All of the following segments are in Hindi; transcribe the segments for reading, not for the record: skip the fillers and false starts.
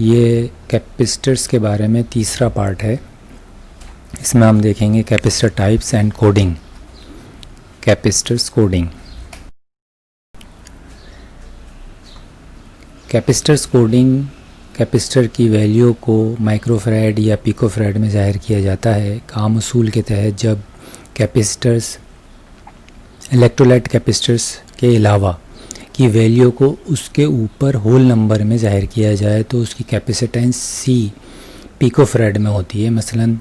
ये कैपेसिटर्स के बारे में तीसरा पार्ट है। इसमें हम देखेंगे capacitor types and coding. Capacitors coding. Capacitors coding capacitor की वैल्यू को माइक्रोफैराड या पिकोफैराड में ज़ाहिर किया जाता है। आम उसूल के तहत जब कैपेसिटर्स इलेक्ट्रोलाइट कैपेसिटर्स के अलावा की वैल्यू को उसके ऊपर होल नंबर में ज़ाहिर किया जाए तो उसकी कैपेसिटेंस C पिकोफैराड में होती है। मसलन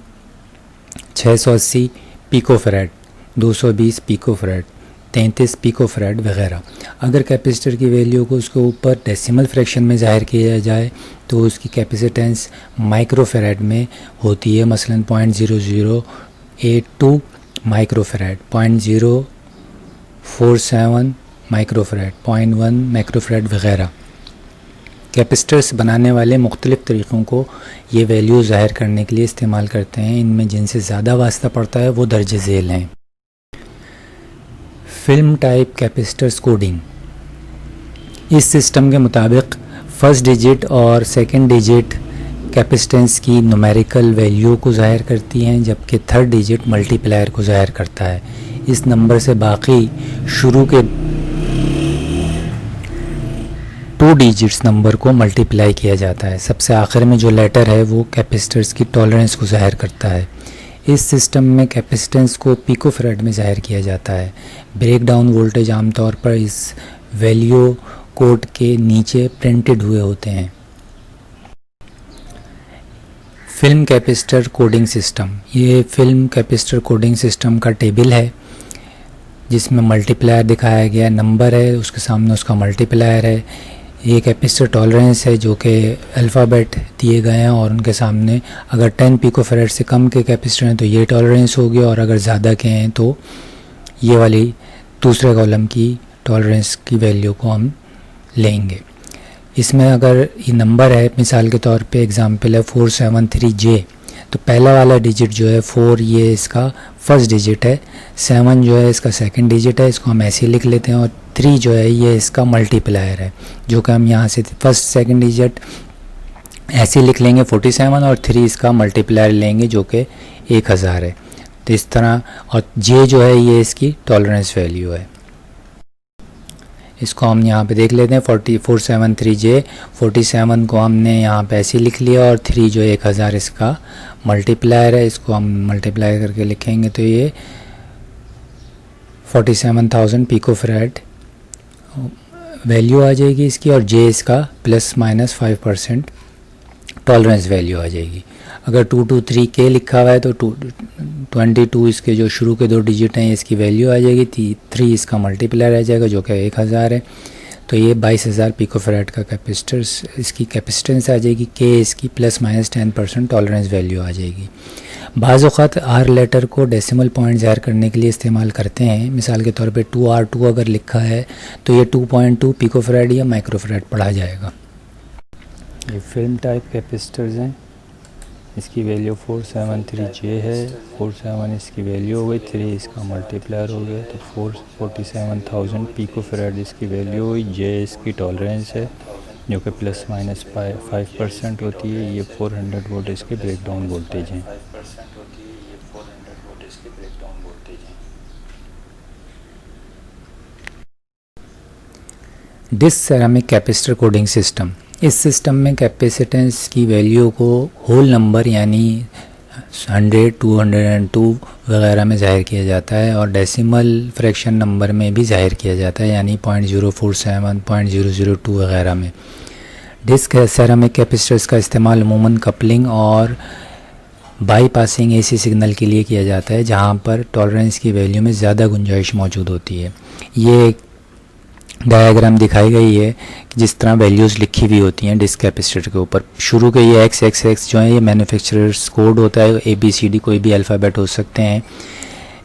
680 पिकोफैराड, 220 पिकोफैराड, 33 पिकोफैराड वगैरह। अगर कैपेसिटर की वैल्यू को उसके ऊपर डेसिमल फ्रैक्शन में ज़ाहिर किया जाए तो उसकी कैपेसिटेंस माइक्रोफैराड में होती है। मसलन 0.0082 माइक्रोफैराड, 0.047 माइक्रोफैराड, 0.1 माइक्रोफैराड वगैरह। कैपेसिटर्स बनाने वाले मुख्तलिफ़ तरीक़ों को ये वैल्यू ज़ाहिर करने के लिए इस्तेमाल करते हैं। इनमें जिनसे ज़्यादा वास्ता पड़ता है वो दर्ज झेल हैं। Film type capacitors coding. इस सिस्टम के मुताबिक फ़र्स्ट डिजिट और सेकंड डिजिट कैपेसिटेंस की न्यूमेरिकल वैल्यू को ज़ाहिर करती हैं, जबकि थर्ड डिजिट मल्टीप्लायर को ज़ाहिर करता है। इस नंबर से बाकी शुरू के 2 डिजिट्स नंबर को मल्टीप्लाई किया जाता है। सबसे आखिर में जो लेटर है वो कैपेसिटर्स की टॉलरेंस को ज़ाहिर करता है। इस सिस्टम में कैपेसिटेंस को पिकोफैराड में ज़ाहिर किया जाता है। ब्रेक डाउन वोल्टेज आमतौर पर इस वैल्यू कोड के नीचे प्रिंटेड हुए होते हैं। Film capacitor coding system. ये फिल्म कैपेसिटर कोडिंग सिस्टम का टेबल है जिसमें मल्टीप्लायर दिखाया गया, नंबर है उसके सामने उसका मल्टीप्लायर है। ये कैपेसिटर टॉलरेंस है जो कि अल्फ़ाबेट दिए गए हैं और उनके सामने अगर 10 पिकोफैराड से कम के कैपेसिटर हैं तो ये टॉलरेंस होगी और अगर ज़्यादा के हैं तो ये वाली दूसरे कॉलम की टॉलरेंस की वैल्यू को हम लेंगे। इसमें अगर ये नंबर है, मिसाल के तौर पे एग्ज़ाम्पल है 473J, तो पहला वाला डिजिट जो है 4 ये इसका फर्स्ट डिजिट है, 7 जो है इसका सेकंड डिजिट है, इसको हम ऐसे लिख लेते हैं, और 3 जो है ये इसका मल्टीप्लायर है जो कि हम यहाँ से फर्स्ट सेकंड डिजिट ऐसे लिख लेंगे 47 और 3 इसका मल्टीप्लायर लेंगे जो कि 1000 है। तो इस तरह, और J जो है ये इसकी टॉलरेंस वैल्यू है। इसको हम यहाँ पे देख लेते हैं 473J, 47 को हमने यहाँ पे ऐसे लिख लिया और 3 जो 1000 इसका मल्टीप्लायर है, इसको हम मल्टीप्लाई करके लिखेंगे तो ये 47,000 पिकोफैराड वैल्यू आ जाएगी इसकी, और J इसका ±5% टॉलरेंस वैल्यू आ जाएगी। अगर 223K लिखा हुआ है तो 22 इसके जो शुरू के 2 डिजिट हैं इसकी वैल्यू आ जाएगी, 3 इसका मल्टीप्लायर आ जाएगा जो कि 1000 है। तो ये 22,000 पिकोफैराड का कैपेसिटर्स इसकी कैपेसिटेंस आ जाएगी। K इसकी ±10% टॉलरेंस वैल्यू आ जाएगी। बाज़ औक़ात R लेटर को डेसिमल पॉइंट ज़ाहिर करने के लिए इस्तेमाल करते हैं। मिसाल के तौर पे 2R2 अगर लिखा है तो ये 2.2 पिकोफैराड या माइक्रोफैराड पढ़ा जाएगा। ये फिल्म टाइप कैपेसिटर्स हैं। इसकी वैल्यू 473J है, 47 इसकी वैल्यू हो गई, 3 इसका मल्टीप्लायर हो गया तो 47,000 पिकोफैराड इसकी वैल्यू हुई। J इसकी टॉलरेंस है जो कि ±5% होती है। ये 400 वोल्ट इसके ब्रेकडाउन वोल्टेज हैं। Disc ceramic capacitor coding system. इस सिस्टम में कैपेसिटेंस की वैल्यू को होल नंबर यानी 100, 202 वगैरह में ज़ाहिर किया जाता है और डेसिमल फ्रैक्शन नंबर में भी ज़ाहिर किया जाता है यानी 0.047, 0.002 वगैरह में। डिस्क सेरामिक कैपेसिटर्स का इस्तेमाल अमूमन कपलिंग और बाईपासिंग AC सिग्नल के लिए किया जाता है जहाँ पर टॉलरेंस की वैल्यू में ज़्यादा गुंजाइश मौजूद होती है। ये डायग्राम दिखाई गई है कि जिस तरह वैल्यूज़ लिखी हुई होती हैं डिस्क कैपेसिटर के ऊपर। शुरू के ये XXX जो है ये मैन्युफैक्चरर्स कोड होता है, ABCD कोई भी अल्फ़ाबेट हो सकते हैं।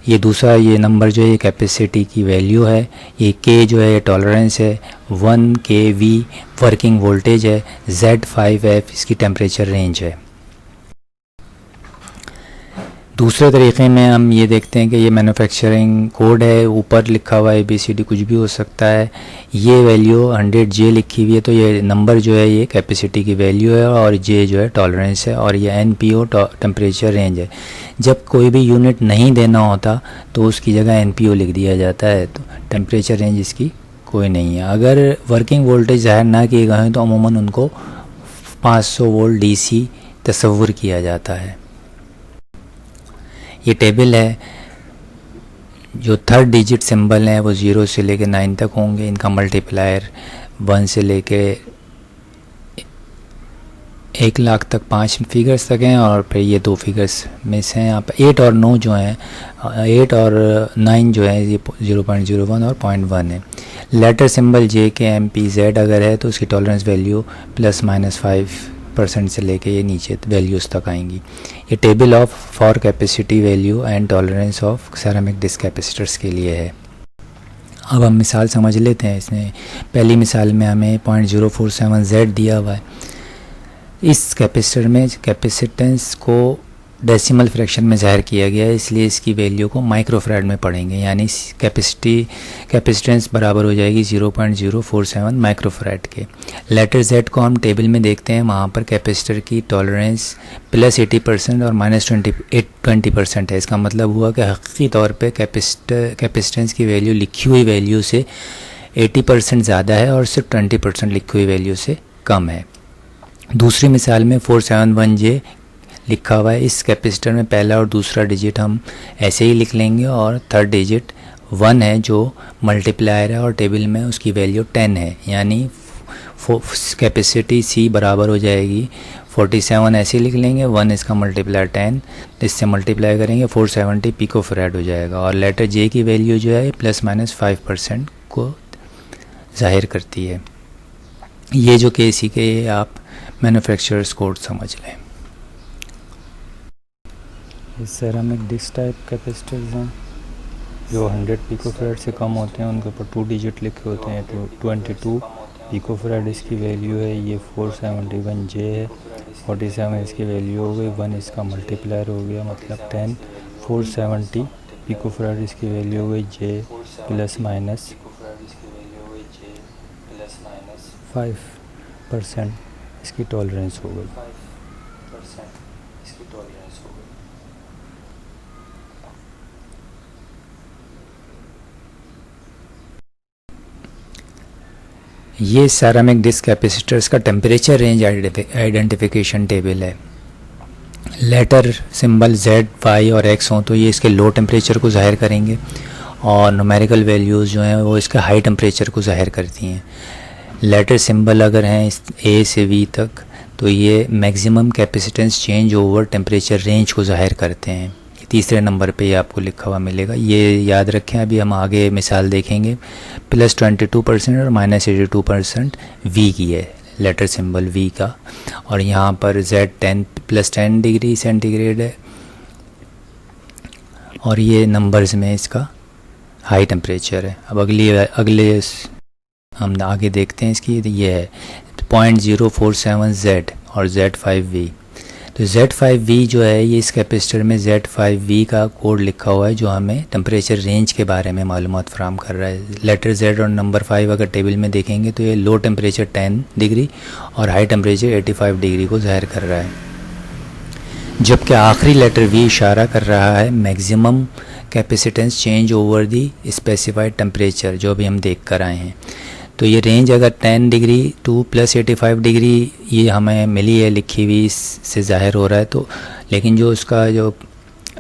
ये दूसरा ये नंबर जो है ये कैपेसिटी की वैल्यू है, ये K जो है ये टॉलरेंस है, 1 kV वर्किंग वोल्टेज है, Z5F इसकी टेम्परेचर रेंज है। दूसरे तरीक़े में हम ये देखते हैं कि ये मैन्युफैक्चरिंग कोड है, ऊपर लिखा हुआ है ABCD, कुछ भी हो सकता है। ये वैल्यू 100J लिखी हुई है, तो ये नंबर जो है ये कैपेसिटी की वैल्यू है और J जो है टॉलरेंस है और ये NPO टेम्परेचर रेंज है। जब कोई भी यूनिट नहीं देना होता तो उसकी जगह NPO लिख दिया जाता है, तो टेम्परेचर रेंज इसकी कोई नहीं है। अगर वर्किंग वोल्टेज ज़ाहिर ना किए गए हैं तो अमूमन उनको 500 वोल्ट DC तस्वुर किया जाता है। ये टेबल है, जो थर्ड डिजिट सिंबल हैं वो 0 से लेके 9 तक होंगे, इनका मल्टीप्लायर 1 से लेके 1 लाख तक 5 फिगर्स तक हैं और फिर ये 2 फिगर्स में से हैं। यहाँ पर 8 और 9 जो हैं, 8 और 9 जो है ये 0.01 और 0.1 है। लेटर सिंबल J के MPZ अगर है तो उसकी टॉलरेंस वैल्यू +-5% से लेके ये नीचे वैल्यूज़ तक आएंगी। ये table of for capacity value and tolerance of ceramic disc capacitors के लिए है। अब हम मिसाल समझ लेते हैं। इसमें पहली मिसाल में हमें 0.047Z दिया हुआ है। इस कैपेसिटर में कैपेसिटेंस को डेसिमल फ्रैक्शन में ज़ाहिर किया गया है, इसलिए इसकी वैल्यू को माइक्रोफैराड में पढ़ेंगे, यानी कैपेसिटेंस बराबर हो जाएगी 0.047 माइक्रोफैराड के। लेटर Z को हम टेबल में देखते हैं, वहाँ पर कैपेसिटर की टॉलरेंस +80% और -20% है। इसका मतलब हुआ कि हकीकी तौर पे कैपेसिटेंस की वैल्यू लिखी हुई वैल्यू से 80% ज़्यादा है और सिर्फ 20% लिखी हुई वैल्यू से कम है। दूसरी मिसाल में 471J लिखा हुआ है। इस कैपेसिटर में पहला और दूसरा डिजिट हम ऐसे ही लिख लेंगे और थर्ड डिजिट 1 है जो मल्टीप्लायर है और टेबल में उसकी वैल्यू 10 है, यानी कैपेसिटी C बराबर हो जाएगी 47, ऐसे लिख लेंगे, 1 इसका मल्टीप्लायर 10, इससे मल्टीप्लाई करेंगे 470 पिकोफैराड हो जाएगा। और लेटर J की वैल्यू जो है +-5% को जाहिर करती है। ये जो KC के आप मैन्युफैक्चरर्स कोड समझ लें। ये सेरामिक डिस्क टाइप कैपेसिटर्स हैं जो 100 पिकोफैराड से कम होते हैं, उनके ऊपर 2 डिजिट लिखे होते हैं। 22 पिकोफैराड इसकी वैल्यू है। ये 471J है। 47 इसकी वैल्यू हो गई, 1 इसका मल्टीप्लायर हो गया मतलब 10। 470 पिकोफैराड इसकी वैल्यू हो गई, J +-5% इसकी टॉलरेंस हो गई। ये सेरामिक डिस्क कैपेसिटर्स का टेम्परेचर रेंज आइडेंटिफिकेशन टेबल है। लेटर सिंबल Z, Y और X हों तो ये इसके लो टेम्परेचर को ज़ाहिर करेंगे और न्यूमेरिकल वैल्यूज़ जो हैं वो इसके हाई टेम्परेचर को ज़ाहिर करती हैं। लेटर सिंबल अगर हैं A से V तक तो ये maximum capacitance change over temperature range को ज़ाहिर करते हैं। तीसरे नंबर पे ये आपको लिखा हुआ मिलेगा, ये याद रखें। अभी हम आगे मिसाल देखेंगे। +22% और -82% V की है, लेटर सिंबल V का, और यहाँ पर Z +10 डिग्री सेंटीग्रेड है और ये नंबर्स में इसका हाई टेम्परेचर है। अब अगले हम आगे देखते हैं इसकी। ये है 0.047Z और Z5V। तो Z5V जो है ये इस कैपेसिटर में Z5V का कोड लिखा हुआ है जो हमें टेम्परेचर रेंज के बारे में मालूमात फराहम कर रहा है। लेटर Z और नंबर 5 अगर टेबल में देखेंगे तो ये लो टेम्परेचर 10 डिग्री और हाई टेम्परेचर 85 डिग्री को ज़ाहिर कर रहा है, जबकि आखिरी लेटर V इशारा कर रहा है maximum capacitance change over the specified temperature, जो अभी हम देख कर आए हैं। तो ये रेंज अगर 10 डिग्री टू +85 डिग्री ये हमें मिली है, लिखी हुई इससे ज़ाहिर हो रहा है। तो लेकिन जो उसका जो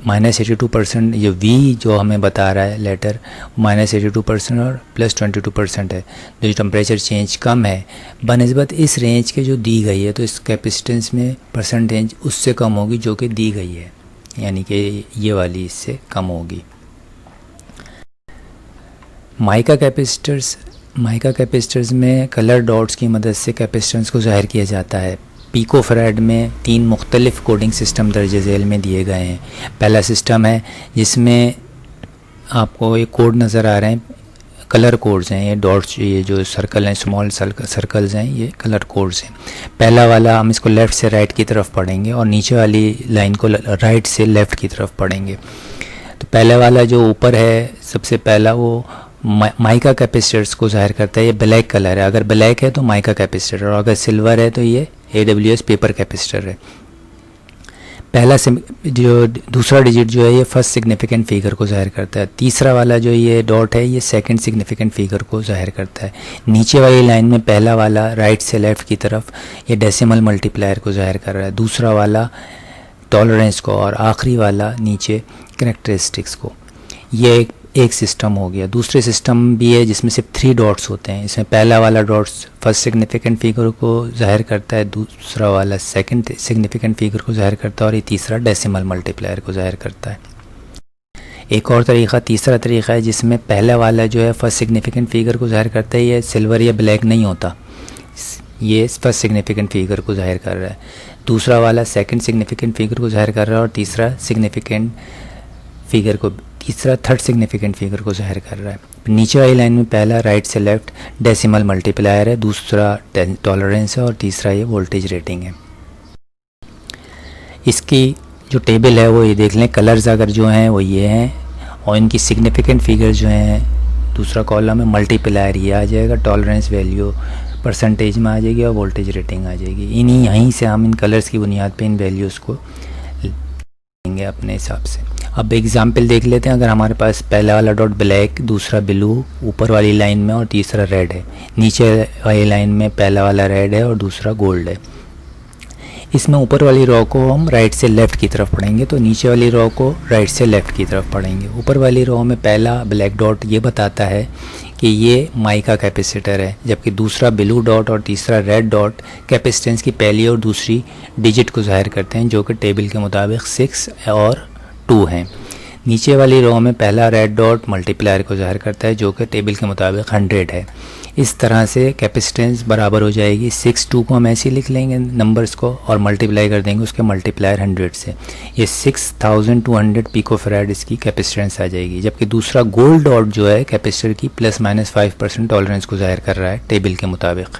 -82% ये V जो हमें बता रहा है लेटर, -82% और +22% है। जो टेम्परेचर चेंज कम है बनिस्बत इस रेंज के जो दी गई है, तो इस कैपेसिटेंस में परसेंटेज उससे कम होगी जो कि दी गई है, यानी कि ये वाली इससे कम होगी। माइका कैपेसिटर्स में कलर डॉट्स की मदद से कैपेसिटेंस को ज़ाहिर किया जाता है। पिकोफैराड में 3 मुख्तलिफ कोडिंग सिस्टम दर्ज झेल में दिए गए हैं। पहला सिस्टम है जिसमें आपको एक कोड नज़र आ रहे हैं कलर कोड्स हैं, ये डॉट्स, ये जो सर्कल हैं, स्मॉल सर्कल्स हैं, ये कलर कोड्स हैं। पहला वाला हम इसको लेफ़्ट से राइट की तरफ पढ़ेंगे और नीचे वाली लाइन को राइट से लेफ़्ट की तरफ पढ़ेंगे। तो पहले वाला जो ऊपर है सबसे पहला वो माइका कैपेसिटर्स को ज़ाहिर करता है। ये ब्लैक कलर है, अगर ब्लैक है तो माइका कैपेसिटर, और अगर सिल्वर है तो ये AWS पेपर कैपेसिटर है। पहला जो दूसरा डिजिट जो है ये फर्स्ट सिग्निफिकेंट फिगर को ज़ाहिर करता है। तीसरा वाला जो ये डॉट है ये सेकंड सिग्निफिकेंट फिगर को ज़ाहिर करता है। नीचे वाली लाइन में पहला वाला राइट से लेफ़्ट की तरफ ये डेसिमल मल्टीप्लायर को ज़ाहिर कर रहा है, दूसरा वाला टॉलरेंस को, और आखिरी वाला नीचे कैरेक्टरिस्टिक्स को। ये एक सिस्टम हो गया। दूसरे सिस्टम भी है जिसमें सिर्फ 3 डॉट्स होते हैं। इसमें पहला वाला डॉट्स फर्स्ट सिग्निफिकेंट फिगर को ज़ाहिर करता है, दूसरा वाला सेकंड सिग्निफिकेंट फिगर को ज़ाहिर करता है, और ये तीसरा डेसिमल मल्टीप्लायर को ज़ाहिर करता है। एक और तरीक़ा, तीसरा तरीक़ा है जिसमें पहला वाला जो है फर्स्ट सिग्निफिकेंट फिगर को ज़ाहिर करता है, ये सिल्वर या ब्लैक नहीं होता, ये फर्स्ट सिग्निफिकेंट फिगर को ज़ाहिर कर रहा है। दूसरा वाला सेकंड सिग्निफिकेंट फिगर को ज़ाहिर कर रहा है, और तीसरा थर्ड सिग्निफिकेंट फिगर को ज़ाहिर कर रहा है। नीचे वाली लाइन में पहला राइट से लेफ़्ट डेसिमल मल्टीप्लायर है, दूसरा टॉलरेंस है, और तीसरा ये वोल्टेज रेटिंग है। इसकी जो टेबल है वो ये देख लें, कलर्स अगर जो हैं वो ये हैं, और इनकी सिग्निफिकेंट फिगर जो हैं दूसरा कॉलम है, मल्टीप्लायर ये आ जाएगा, टॉलरेंस वैल्यू परसेंटेज में आ जाएगी, और वोल्टेज रेटिंग आ जाएगी। यहीं से हम इन कलर्स की बुनियाद पे इन वैल्यूज़ को लेंगे अपने हिसाब से। अब एग्जाम्पल देख लेते हैं। अगर हमारे पास पहला वाला डॉट ब्लैक, दूसरा ब्लू ऊपर वाली लाइन में, और तीसरा रेड है, नीचे वाली लाइन में पहला वाला रेड है और दूसरा गोल्ड है। इसमें ऊपर वाली रो को हम राइट से लेफ़्ट की तरफ पढ़ेंगे, तो नीचे वाली रो को राइट से लेफ़्ट की तरफ पढ़ेंगे। ऊपर वाली रो में पहला ब्लैक डॉट ये बताता है कि ये माइका कैपेसिटर है, जबकि दूसरा ब्लू डॉट और तीसरा रेड डॉट कैपेसिटेंस की पहली और दूसरी डिजिट को ज़ाहिर करते हैं, जो कि टेबल के मुताबिक 6 और 2 हैं। नीचे वाली रो में पहला रेड डॉट मल्टीप्लायर को ज़ाहिर करता है, जो कि टेबल के मुताबिक 100 है। इस तरह से कैपेसिटेंस बराबर हो जाएगी। 6 2 को हम ऐसे ही लिख लेंगे नंबर्स को, और मल्टीप्लाई कर देंगे उसके मल्टीप्लायर 100 से। ये 6200 पिकोफैराड इसकी कैपेसिटेंस आ जाएगी। जबकि दूसरा गोल्ड डॉट जो है कैपेसिटर की ±5% टॉलरेंस को ज़ाहिर कर रहा है टेबल के मुताबिक।